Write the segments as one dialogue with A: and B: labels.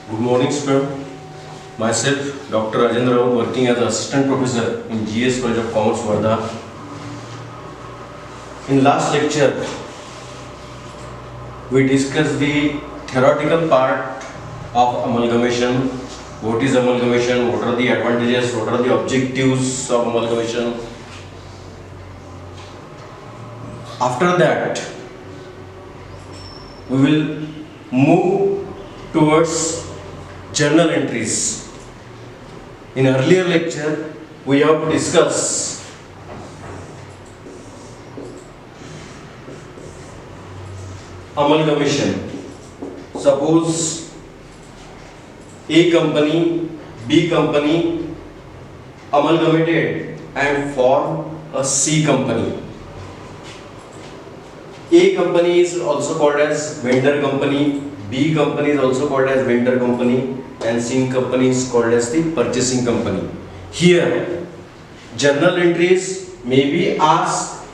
A: Good morning, student. Myself, Dr. Rajendra Rao, working as Assistant Professor in GS College of Commerce, Wardha. In last lecture, we discussed the theoretical part of amalgamation. What is amalgamation? What are the advantages? What are the objectives of amalgamation? After that, we will move towards journal entries. In earlier lecture, we have discussed amalgamation. Suppose A company, B company amalgamated and form a C company. A company is also called as vendor company, B company is also called as vendor company, and C company is called as the purchasing company. Here, journal entries may be asked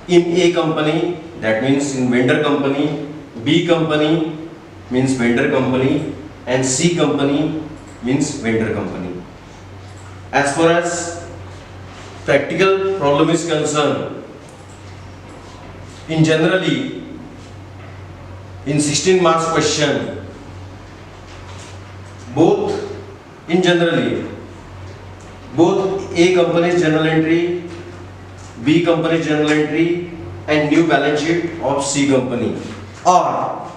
A: in A company, that means in vendor company, B company means vendor company, and C company means vendor company. As far as practical problem is concerned, in 16 marks question, both A company's journal entry, B company's journal entry, and new balance sheet of C company, or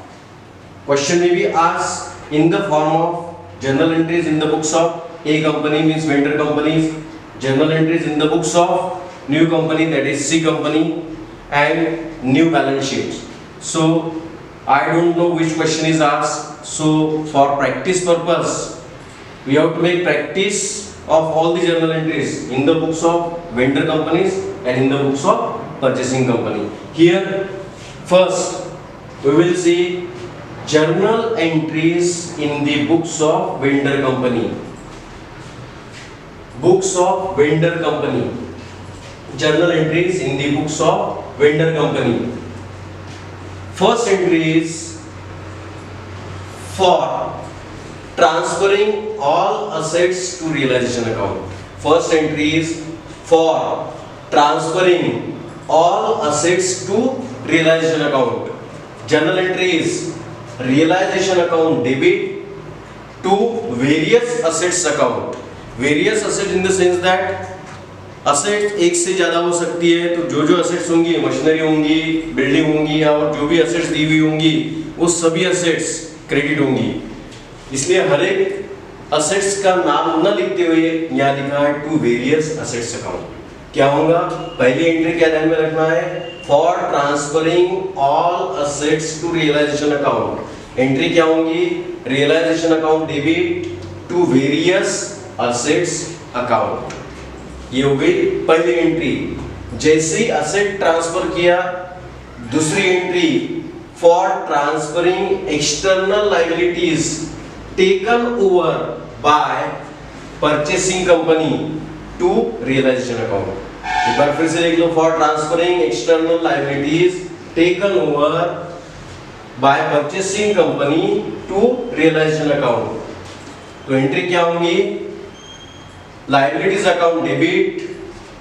A: question may be asked in the form of journal entries in the books of A company means vendor companies, journal entries in the books of new company, that is C company, and new balance sheets. So I don't know which question is asked. So for practice purpose, we have to make practice of all the journal entries in the books of vendor companies and in the books of purchasing company. Here first we will see journal entries in the books of vendor company. Books of vendor company. Journal entries in the books of vendor company. First entry is for transferring all assets to realization account. First entry is for transferring all assets to realization account. Journal entry is realization account debit to various assets account. Various assets in the sense that asset एक से ज़्यादा हो सकती है, तो जो assets होंगी, machinery होंगी, बिल्डिंग होंगी, और जो भी असेट्स दी हुई होंगी वो सभी असेट्स क्रेडिट होंगी. इसलिए हर एक असेट्स का नाम न लिखते हुए यहाँ लिखा है टू वेरियस असेट्स अकाउंट. क्या होगा? पहली एंट्री क्या ध्यान में रखना है? For transferring all assets to realisation account. Entry क्या होंगी? Realisation account debit to various assets account. ये हो गई पहली एंट्री. जैसे ही असेट ट्रांसफर किया, दूसरी entry for transferring external liabilities taken over by purchasing company to realisation account. एक बार फिर से देख लो, for transferring external liabilities taken over by purchasing company to realisation account. तो एंट्री क्या होंगी? liabilities account debit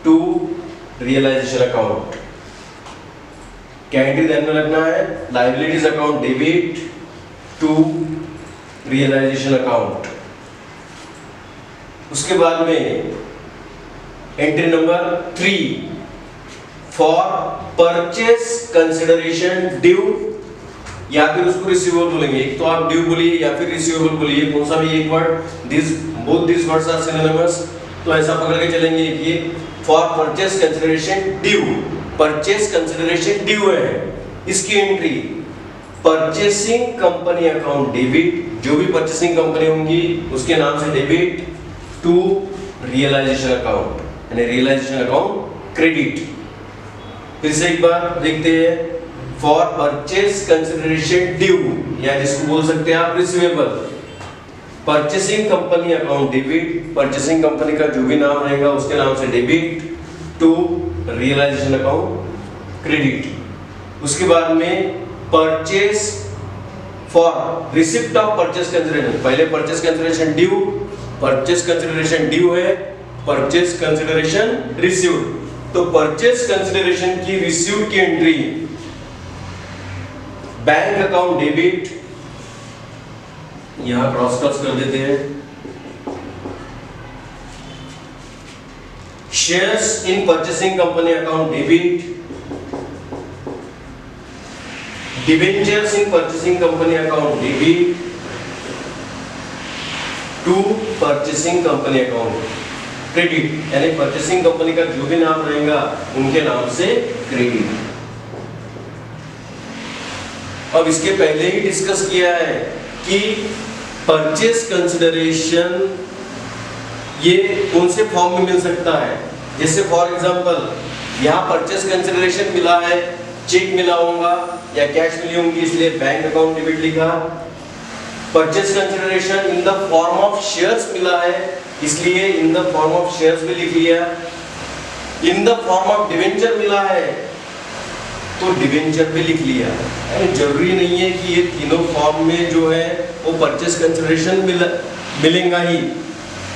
A: to realization account. क्या एंट्री ध्यान में रखना है? liabilities account debit to realization account. उसके बाद में entry number 3 for purchase consideration due, या फिर उसको रिसीवेबल बोलेंगे. एक तो आप ड्यू बोलिए या फिर रिसीवेबल बोलिए, कौन सा भी एक word. Both this words are synonymous, तो ऐसा पकड़ के चलेंगे कि for purchase consideration due. Purchase consideration due है, इसकी entry purchasing company account debit, जो भी परचेसिंग कंपनी होंगी उसके नाम से डेबिट टू रियलाइजेशन अकाउंट, यानी रियलाइजेशन अकाउंट क्रेडिट. फिर से एक बार देखते हैं. फॉर परचेस कंसिडरेशन ड्यू, या जिसको बोल सकते हैं आप receivable, purchasing company account debit, purchasing company का जो भी नाम रहेगा उसके नाम से debit to realisation account credit. उसके बाद में purchase for receipt of purchase consideration, पहले purchase consideration due, purchase consideration due है, परचेस कंसिडरेशन रिसीव्ड, तो परचेस कंसिडरेशन की रिसीव्ड की एंट्री बैंक अकाउंट डेबिट, यहां क्रॉस कर देते हैं, shares in purchasing company account debit, debentures in purchasing company account debit to purchasing company account credit, यानी purchasing company का जो भी नाम रहेगा उनके नाम से क्रेडिट। अब इसके पहले ही डिस्कस किया है कि परचेस कंसिडरेशन ये कौन से फॉर्म में मिल सकता है। जैसे फॉर एग्जांपल यहाँ परचेस कंसिडरेशन मिला है, चेक मिला होगा या कैश मिली होंगी, इसलिए बैंक अकाउंट डेबिट लिखा। Purchase consideration in the form of shares मिला है, इसलिए in the form of shares भी लिख लिया। इन द फॉर्म ऑफ डिवेंचर मिला है तो डिवेंचर भी लिख लिया। यानी जरूरी नहीं है कि ये तीनों फॉर्म में जो है वो परचेस कंसिडरेशन मिलेगा ही।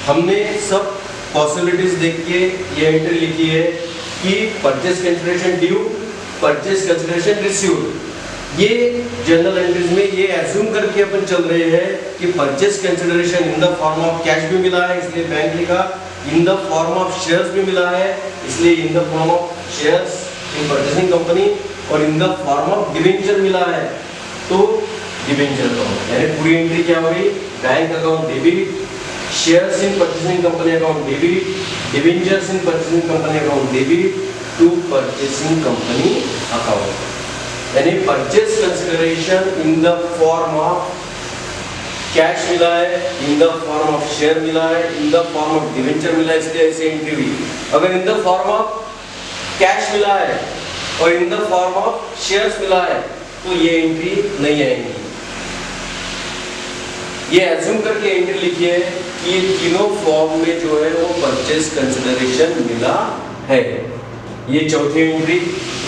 A: हमने सब पॉसिबिलिटीज देख के ये एंट्री लिखी है कि purchase consideration due, purchase consideration received. ये जर्नल एंट्रीज में ये एज्यूम करके अपन चल रहे हैं कि purchase consideration in the form of cash भी मिला है, इसलिए बैंक लिखा। In the form of shares भी मिला है, इसलिए in the form of shares in purchasing company, और in the form of debenture मिला है तो डिवेंचर अकाउंट। यानी पूरी एंट्री क्या हो गई, bank account debit, shares in purchasing company account debit, debentures in purchasing company account debit to purchasing company account. यानी purchase consideration in the form of cash मिला है, in the form of share मिला है, in the form of debenture मिला है, इसलिए ऐसे entry हुई। अगर in the form of cash मिला है और in the form of shares मिला है तो ये एंट्री नहीं आएगी। ये एज्यूम करके एंट्री लिखी है कि ये तीनों फॉर्म में जो है वो परचेस कंसिडरेशन मिला है। ये चौथी एंट्री।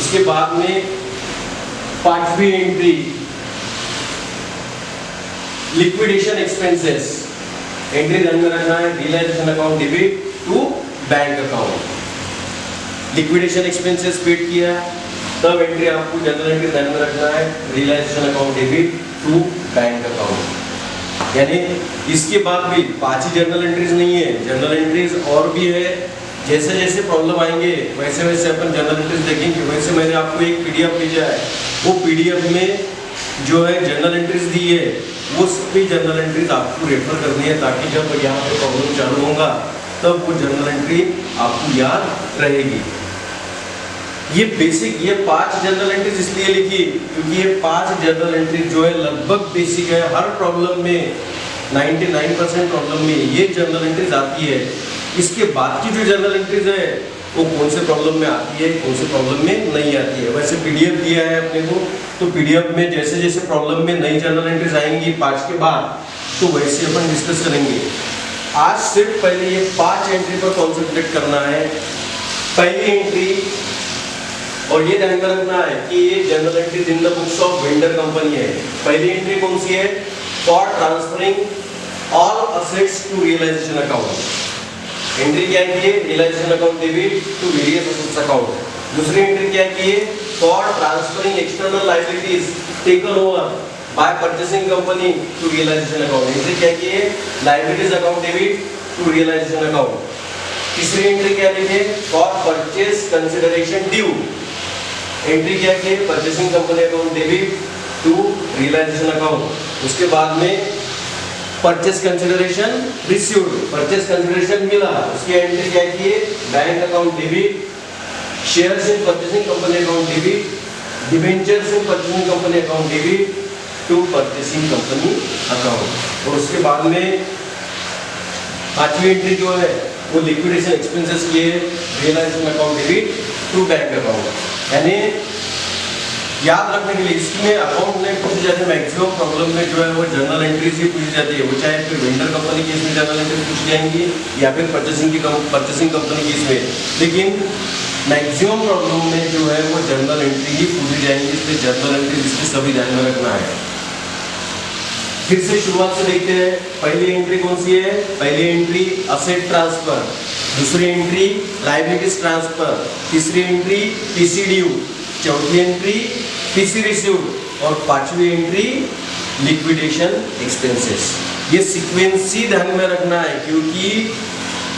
A: उसके बाद में पांचवी एंट्री लिक्विडेशन एक्सपेंसेस, एंट्री ध्यान में रखना है, realisation account debit to bank account. Liquidation expenses paid किया तब एंट्री आपको जनरल एंट्री ध्यान में रखना है, realisation account debit to bank account. यानी इसके बाद भी 5 ही जनरल एंट्रीज नहीं है, जनरल एंट्रीज और भी है। जैसे जैसे प्रॉब्लम आएंगे वैसे वैसे अपन जनरल एंट्रीज देखेंगे। वैसे मैंने आपको एक पीडीएफ भेजा है, वो पीडीएफ में जो है जनरल एंट्रीज दी है, वो सभी जनरल एंट्रीज आपको रेफर करनी है ताकि जब यहाँ पे प्रॉब्लम चालू होगा तब वो जनरल एंट्री आपको याद रहेगी। ये बेसिक, ये 5 जनरल एंट्रीज इसलिए लिखी क्योंकि ये 5 जनरल एंट्री जो है लगभग बेसिक है। हर प्रॉब्लम में 99% प्रॉब्लम में ये जनरल एंट्रीज आती है। इसके बाद की जो जनरल एंट्रीज है वो कौन से प्रॉब्लम में आती है, कौन से प्रॉब्लम में नहीं आती है। वैसे पीडीएफ दिया है अपने को, तो पीडीएफ में जैसे जैसे प्रॉब्लम में नई जनरल एंट्रीज आएंगी 5 के बाद, तो वैसे अपन डिस्कस करेंगे। आज सिर्फ पहले ये 5 एंट्री पर कॉन्सेंट्रेट करना है। पहली एंट्री, और ये ध्यान में रखना है कि ये general entries in the books of vendor company है। पहली एंट्री कौन सी है, for transferring all assets to realisation account. Entry क्या की है, realisation account debit to various assets account. दूसरी एंट्री क्या की है, for transferring external liabilities taken over by purchasing company to realisation account. Entry क्या की है, liabilities account debit to realisation account. तीसरी एंट्री क्या लिखी है, for purchase consideration due. Entry क्या की है, purchasing company account debit to realisation account. उसके बाद में purchase consideration received, purchase consideration मिला, उसकी एंट्री क्या की है, bank account debit, shares in purchasing company account debit, debentures in purchasing company account debit to purchasing company account. और उसके बाद में पांचवी एंट्री जो है वो लिक्विडेशन एक्सपेंसेस की है, realisation account debit to bank account. यानी याद रखने के लिए इसमें अकाउंट में पूछी जाती है, मैक्सिमम प्रॉब्लम में जो है वो जनरल एंट्रीज ही पूछी जाती है। वो चाहे फिर वेंडर कंपनी केस में जनरल एंट्रीज पूछी जाएंगी या फिर परचेसिंग कंपनी केस में, लेकिन मैक्सिमम प्रॉब्लम में जो है वो जनरल एंट्री ही पूछी जाएंगी। इसलिए जनरल एंट्रीज इसलिए सभी ध्यान में रखना है। फिर से शुरुआत से देखते हैं। पहली एंट्री कौन सी है? पहली एंट्री असेट ट्रांसफर, दूसरी एंट्री लायबिलिटीज ट्रांसफर, तीसरी एंट्री पीसी ड्यू, चौथी एंट्री पीसी रिसीव्ड और पांचवी एंट्री लिक्विडेशन एक्सपेंसेस। ये सीक्वेंस ही ध्यान में रखना है, क्योंकि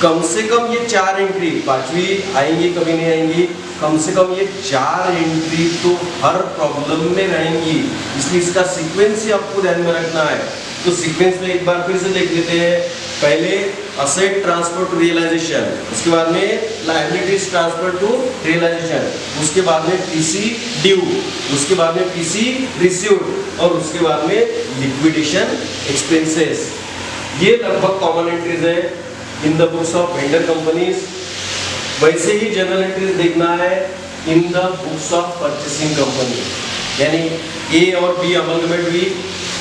A: कम से कम ये 4 एंट्री, पांचवी आएंगी कभी नहीं आएंगी, कम से कम ये 4 एंट्री तो हर प्रॉब्लम में रहेंगी, इसलिए इसका सीक्वेंस ही आपको ध्यान में रखना है। तो सीक्वेंस में एक बार फिर से देख लेते हैं। पहले असेट ट्रांसफर टू रियलाइजेशन, उसके बाद में लायबिलिटीज ट्रांसफर टू रियलाइजेशन, उसके बाद में पीसी ड्यू, उसके बाद में पीसी रिसीव्ड और उसके बाद में लिक्विडेशन एक्सपेंसेस। ये लगभग कॉमन एंट्रीज है in the books of vendor companies. वैसे ही जनरल एंट्रीज देखना है in the books of purchasing company, यानी ए और बी अमलगमेंट हुई,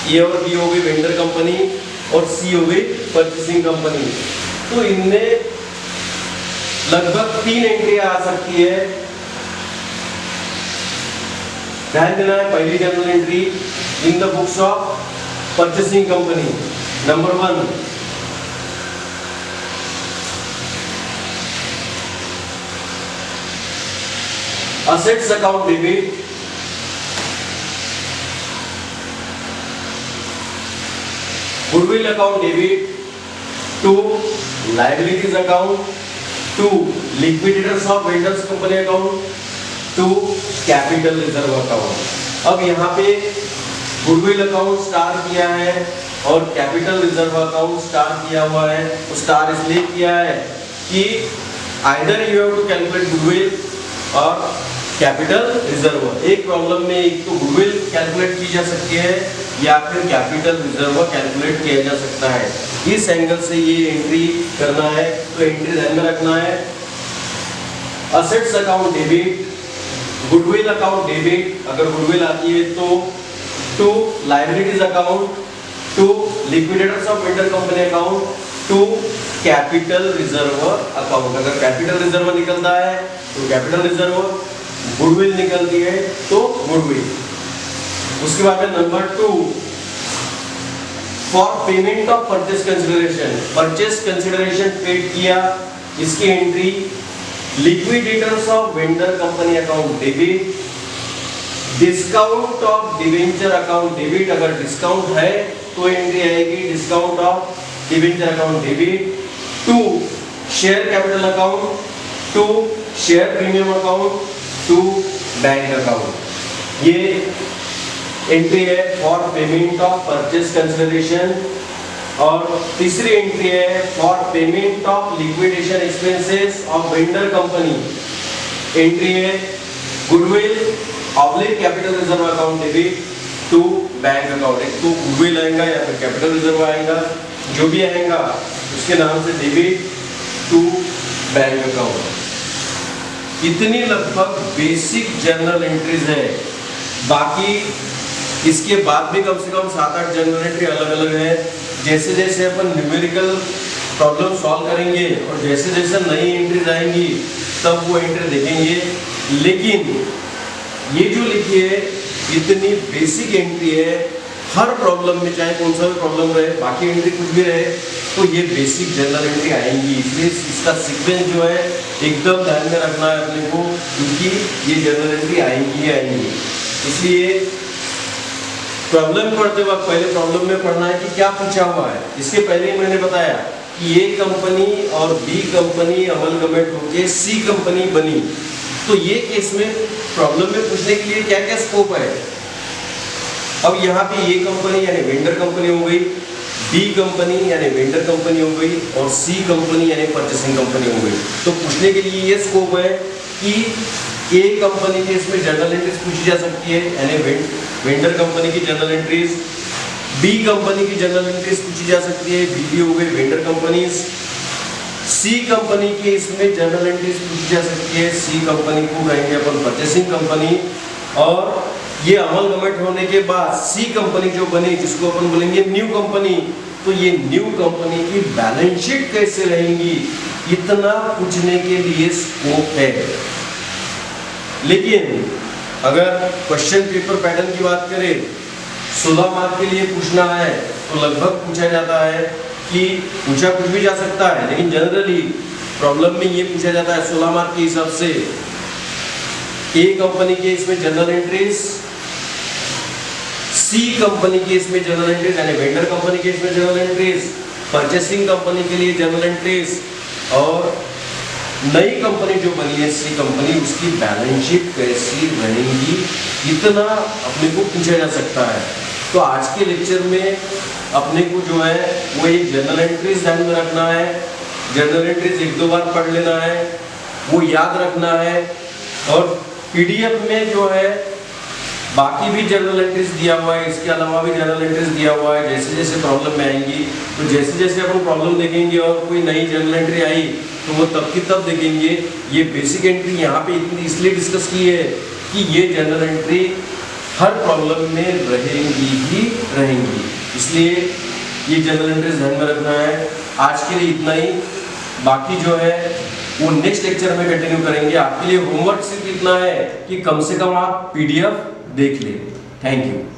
A: ए और बी हो गई वेंडर कंपनी और सी हो गई परचेसिंग कंपनी। तो इनमें लगभग 3 एंट्री आ सकती है। ध्यान देना है, पहली general entry in the books of purchasing company, number 1 assets account debit, goodwill account debit, to liabilities account, to liquidators of vendors company account, to capital reserve account। अब यहाँ पे गुडविल अकाउंट स्टार किया है और capital reserve account star किया हुआ है। तो स्टार इसलिए किया है कि either you have to calculate goodwill और कैपिटल रिजर्व। एक प्रॉब्लम में एक तो गुडविल कैलकुलेट की जा सकती है या फिर कैपिटल रिजर्व कैलकुलेट किया जा सकता है। इस एंगल से ये एंट्री करना है, तो एंट्री ध्यान में रखना है। Assets account debit, goodwill account debit, अगर गुडविल आती है तो to liabilities account, to liquidators of vendor company account, to capital reserve account. अगर कैपिटल रिजर्व निकलता है तो कैपिटल रिजर्व, गुडविल निकलती है तो गुडविल। उसके बाद में number 2 for payment of purchase consideration, purchase consideration paid किया, इसकी entry liquidators of vendor company account debit, discount of debenture account debit, अगर डिस्काउंट है तो एंट्री आएगी discount of debenture account debit, to share capital account, to share premium account, to bank account. ये entry है for payment of purchase consideration. और तीसरी entry है for payment of liquidation expenses of vendor company. Entry है goodwill oblique capital reserve account debit to bank account. एक तो goodwill आएगा या फिर कैपिटल रिजर्व आएगा, जो भी आएगा उसके नाम से डेबिट टू बैंक अकाउंट। इतनी लगभग बेसिक जर्नल एंट्रीज है। बाकी इसके बाद भी कम से कम 7-8 जर्नल एंट्री अलग अलग है। जैसे जैसे अपन न्यूमेरिकल प्रॉब्लम सॉल्व करेंगे और जैसे जैसे नई एंट्रीज आएंगी तब वो एंट्री देखेंगे। लेकिन ये जो लिखी है इतनी बेसिक एंट्री है, हर प्रॉब्लम में चाहे कौन सा भी प्रॉब्लम रहे, बाकी एंट्री कुछ भी रहे, तो ये बेसिक जनरल एंट्री आएंगी। इसलिए इसका सीक्वेंस जो है एकदम ध्यान में रखना है अपने को, क्योंकि ये जनरल एंट्री आएंगी ही आएंगी। इसलिए प्रॉब्लम पढ़ते वक्त पहले प्रॉब्लम में पढ़ना है कि क्या पूछा हुआ है। इसके पहले ही मैंने बताया कि ए कंपनी और बी कंपनी अमलगमेंट होकर सी कंपनी बनी, तो ये केस में प्रॉब्लम में पूछने के लिए क्या क्या स्कोप है। अब यहाँ पे ए कंपनी यानी वेंडर कंपनी हो गई, बी कंपनी यानी वेंडर कंपनी हो गई और सी कंपनी यानी परचेसिंग कंपनी हो गई। तो पूछने के लिए ये स्कोप है कि ए कंपनी के इसमें जर्नल एंट्रीज पूछी जा सकती है, यानी वेंडर कंपनी की जर्नल एंट्रीज, बी कंपनी की जर्नल एंट्रीज पूछी जा सकती है, बी हो गई वेंडर कंपनीज, सी कंपनी की इसमें जर्नल एंट्रीज पूछी जा सकती है, सी कंपनी को कहेंगे अपन परचेसिंग कंपनी। और ये अमलगमेंट होने के बाद सी कंपनी जो बनी जिसको अपन बोलेंगे न्यू कंपनी, तो ये न्यू कंपनी की बैलेंस शीट कैसे रहेंगी, इतना पूछने के लिए स्कोप है। लेकिन अगर क्वेश्चन पेपर पैटर्न की बात करें 16 मार्क के लिए पूछना है तो लगभग पूछा जाता है कि पूछा कुछ भी जा सकता है, लेकिन जनरली प्रॉब्लम में ये पूछा जाता है 16 मार्क के हिसाब से। ए कंपनी के इसमें जनरल एंट्रीज, सी कंपनी के इसमें जनरल एंट्रीज यानी वेंडर कंपनी के इसमें जनरल एंट्रीज, परचेसिंग कंपनी के लिए जनरल एंट्रीज, और नई कंपनी जो बनी है सी कंपनी, उसकी बैलेंस शीट कैसी रहेगी, इतना अपने को पूछा जा सकता है। तो आज के लेक्चर में अपने को जो है वो एक जनरल एंट्रीज ध्यान में रखना है, जनरल एंट्रीज एक दो बार पढ़ लेना है, वो याद रखना है, और पीडीएफ में जो है बाकी भी जनरल एंट्रीज दिया हुआ है, इसके अलावा भी जनरल एंट्रीज दिया हुआ है। जैसे जैसे प्रॉब्लम में आएंगी तो जैसे जैसे अपन प्रॉब्लम देखेंगे और कोई नई जनरल एंट्री आई तो वो तब की तब देखेंगे। ये बेसिक एंट्री यहाँ पे इतनी इसलिए डिस्कस की है कि ये जनरल एंट्री हर प्रॉब्लम में रहेंगी ही रहेंगी, इसलिए ये जनरल एंट्रीज ध्यान में रखना है। आज के लिए इतना ही, बाकी जो है वो नेक्स्ट लेक्चर में कंटिन्यू करेंगे। आपके लिए होमवर्क सिर्फ इतना है कि कम से कम आप पीडीएफ देख लें। Thank you.